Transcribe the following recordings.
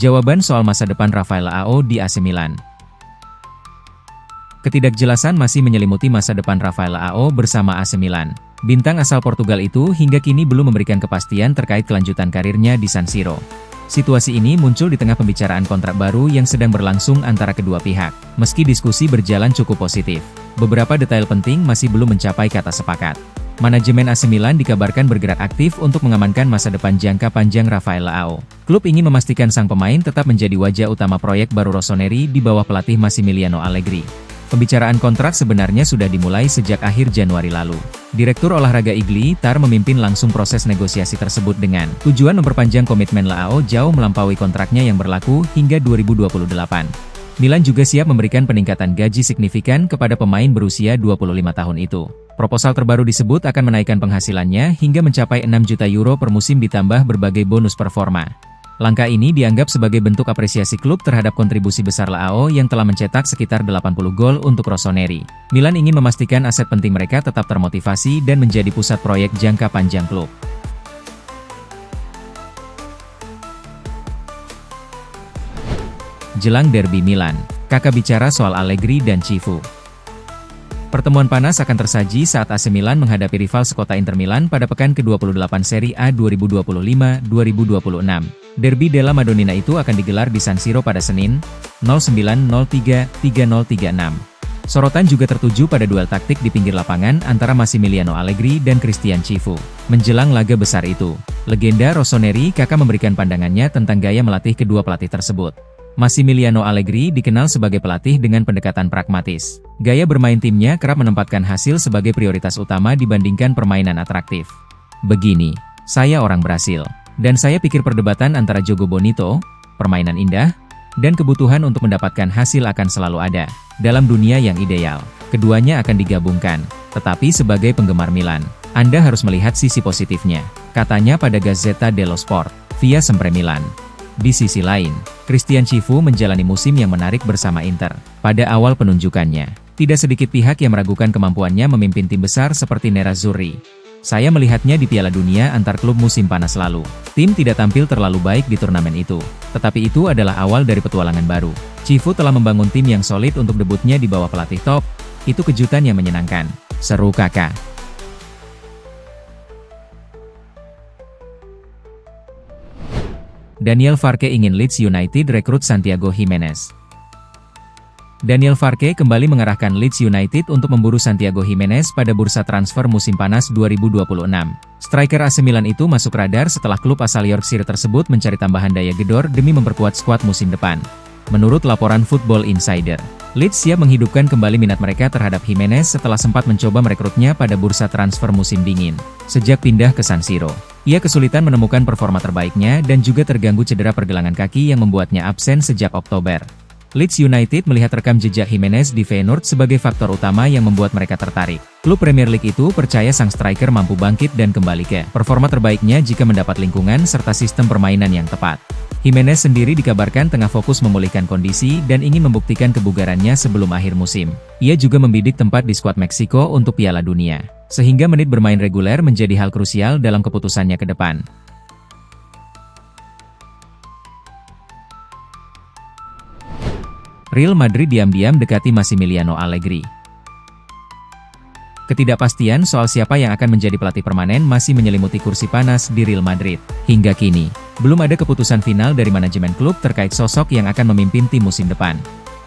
Jawaban soal masa depan Rafael Leao di AC Milan. Ketidakjelasan masih menyelimuti masa depan Rafael Leao bersama AC Milan. Bintang asal Portugal itu hingga kini belum memberikan kepastian terkait kelanjutan karirnya di San Siro. Situasi ini muncul di tengah pembicaraan kontrak baru yang sedang berlangsung antara kedua pihak. Meski diskusi berjalan cukup positif, beberapa detail penting masih belum mencapai kata sepakat. Manajemen AC Milan dikabarkan bergerak aktif untuk mengamankan masa depan jangka panjang Rafael Leao. Klub ingin memastikan sang pemain tetap menjadi wajah utama proyek baru Rossoneri di bawah pelatih Massimiliano Allegri. Pembicaraan kontrak sebenarnya sudah dimulai sejak akhir Januari lalu. Direktur olahraga Igli Tar memimpin langsung proses negosiasi tersebut dengan tujuan memperpanjang komitmen Leao jauh melampaui kontraknya yang berlaku hingga 2028. Milan juga siap memberikan peningkatan gaji signifikan kepada pemain berusia 25 tahun itu. Proposal terbaru disebut akan menaikkan penghasilannya hingga mencapai 6 juta euro per musim ditambah berbagai bonus performa. Langkah ini dianggap sebagai bentuk apresiasi klub terhadap kontribusi besar Leao yang telah mencetak sekitar 80 gol untuk Rossoneri. Milan ingin memastikan aset penting mereka tetap termotivasi dan menjadi pusat proyek jangka panjang klub. Jelang derby Milan, Kakak bicara soal Allegri dan Cifu. Pertemuan panas akan tersaji saat AC Milan menghadapi rival sekota Inter Milan pada pekan ke-28 Serie A 2025-2026. Derby della Madonnina itu akan digelar di San Siro pada Senin, 09.03.3036. Sorotan juga tertuju pada duel taktik di pinggir lapangan antara Massimiliano Allegri dan Christian Cifu. Menjelang laga besar itu, legenda Rossoneri Kakak memberikan pandangannya tentang gaya melatih kedua pelatih tersebut. Massimiliano Allegri dikenal sebagai pelatih dengan pendekatan pragmatis. Gaya bermain timnya kerap menempatkan hasil sebagai prioritas utama dibandingkan permainan atraktif. Begini, saya orang Brasil, dan saya pikir perdebatan antara jogo bonito, permainan indah, dan kebutuhan untuk mendapatkan hasil akan selalu ada. Dalam dunia yang ideal, keduanya akan digabungkan. Tetapi sebagai penggemar Milan, Anda harus melihat sisi positifnya, katanya pada Gazzetta dello Sport, via Sempre Milan. Di sisi lain, Christian Cifu menjalani musim yang menarik bersama Inter. Pada awal penunjukannya, tidak sedikit pihak yang meragukan kemampuannya memimpin tim besar seperti Nerazzurri. Saya melihatnya di Piala Dunia antar klub musim panas lalu. Tim tidak tampil terlalu baik di turnamen itu, tetapi itu adalah awal dari petualangan baru. Cifu telah membangun tim yang solid untuk debutnya di bawah pelatih top. Itu kejutan yang menyenangkan, seru Kakak. Daniel Farke ingin Leeds United rekrut Santiago Gimenez. Daniel Farke kembali mengarahkan Leeds United untuk memburu Santiago Gimenez pada bursa transfer musim panas 2026. Striker AC Milan itu masuk radar setelah klub asal Yorkshire tersebut mencari tambahan daya gedor demi memperkuat skuad musim depan. Menurut laporan Football Insider, Leeds siap menghidupkan kembali minat mereka terhadap Gimenez setelah sempat mencoba merekrutnya pada bursa transfer musim dingin. Sejak pindah ke San Siro, ia kesulitan menemukan performa terbaiknya dan juga terganggu cedera pergelangan kaki yang membuatnya absen sejak Oktober. Leeds United melihat rekam jejak Gimenez di Feyenoord sebagai faktor utama yang membuat mereka tertarik. Klub Premier League itu percaya sang striker mampu bangkit dan kembali ke performa terbaiknya jika mendapat lingkungan serta sistem permainan yang tepat. Gimenez sendiri dikabarkan tengah fokus memulihkan kondisi dan ingin membuktikan kebugarannya sebelum akhir musim. Ia juga membidik tempat di skuad Meksiko untuk Piala Dunia, sehingga menit bermain reguler menjadi hal krusial dalam keputusannya ke depan. Real Madrid diam-diam dekati Massimiliano Allegri. Ketidakpastian soal siapa yang akan menjadi pelatih permanen masih menyelimuti kursi panas di Real Madrid. Hingga kini, belum ada keputusan final dari manajemen klub terkait sosok yang akan memimpin tim musim depan.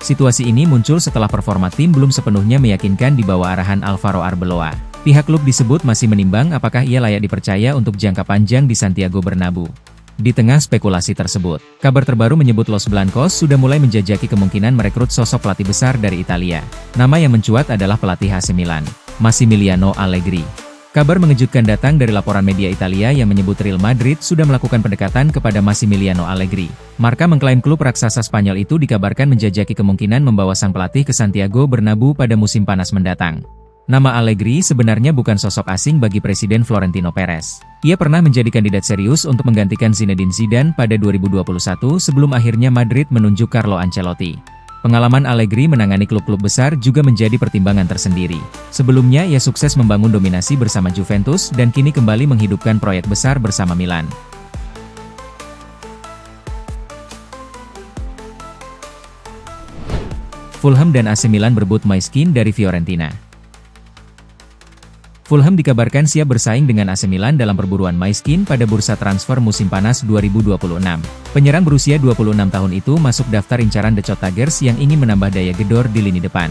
Situasi ini muncul setelah performa tim belum sepenuhnya meyakinkan di bawah arahan Alvaro Arbeloa. Pihak klub disebut masih menimbang apakah ia layak dipercaya untuk jangka panjang di Santiago Bernabeu. Di tengah spekulasi tersebut, kabar terbaru menyebut Los Blancos sudah mulai menjajaki kemungkinan merekrut sosok pelatih besar dari Italia. Nama yang mencuat adalah pelatih AC Milan, Massimiliano Allegri. Kabar mengejutkan datang dari laporan media Italia yang menyebut Real Madrid sudah melakukan pendekatan kepada Massimiliano Allegri. Marca mengklaim klub raksasa Spanyol itu dikabarkan menjajaki kemungkinan membawa sang pelatih ke Santiago Bernabeu pada musim panas mendatang. Nama Allegri sebenarnya bukan sosok asing bagi Presiden Florentino Perez. Ia pernah menjadi kandidat serius untuk menggantikan Zinedine Zidane pada 2021 sebelum akhirnya Madrid menunjuk Carlo Ancelotti. Pengalaman Allegri menangani klub-klub besar juga menjadi pertimbangan tersendiri. Sebelumnya ia sukses membangun dominasi bersama Juventus dan kini kembali menghidupkan proyek besar bersama Milan. Fulham dan AC Milan berebut Moise Kean dari Fiorentina. Fulham dikabarkan siap bersaing dengan AC Milan dalam perburuan Moise Kean pada bursa transfer musim panas 2026. Penyerang berusia 26 tahun itu masuk daftar incaran The Chot Tigers yang ingin menambah daya gedor di lini depan.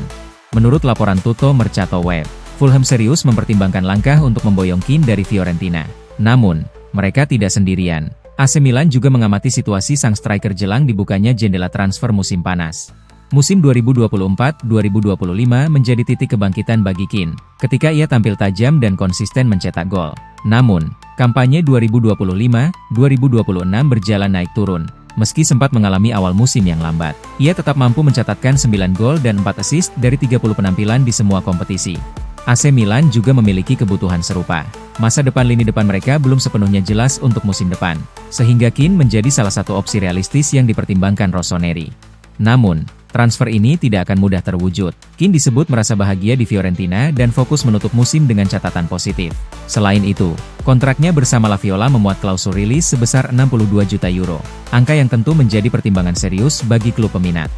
Menurut laporan Tutto Mercato Web, Fulham serius mempertimbangkan langkah untuk memboyong Kean dari Fiorentina. Namun, mereka tidak sendirian. AC Milan juga mengamati situasi sang striker jelang dibukanya jendela transfer musim panas. Musim 2024-2025 menjadi titik kebangkitan bagi Kean, ketika ia tampil tajam dan konsisten mencetak gol. Namun, kampanye 2025-2026 berjalan naik turun. Meski sempat mengalami awal musim yang lambat, ia tetap mampu mencatatkan 9 gol dan 4 assist dari 30 penampilan di semua kompetisi. AC Milan juga memiliki kebutuhan serupa. Masa depan lini depan mereka belum sepenuhnya jelas untuk musim depan, sehingga Kean menjadi salah satu opsi realistis yang dipertimbangkan Rossoneri. Namun, transfer ini tidak akan mudah terwujud. Kean disebut merasa bahagia di Fiorentina dan fokus menutup musim dengan catatan positif. Selain itu, kontraknya bersama La Viola memuat klausul rilis sebesar 62 juta euro. Angka yang tentu menjadi pertimbangan serius bagi klub peminat.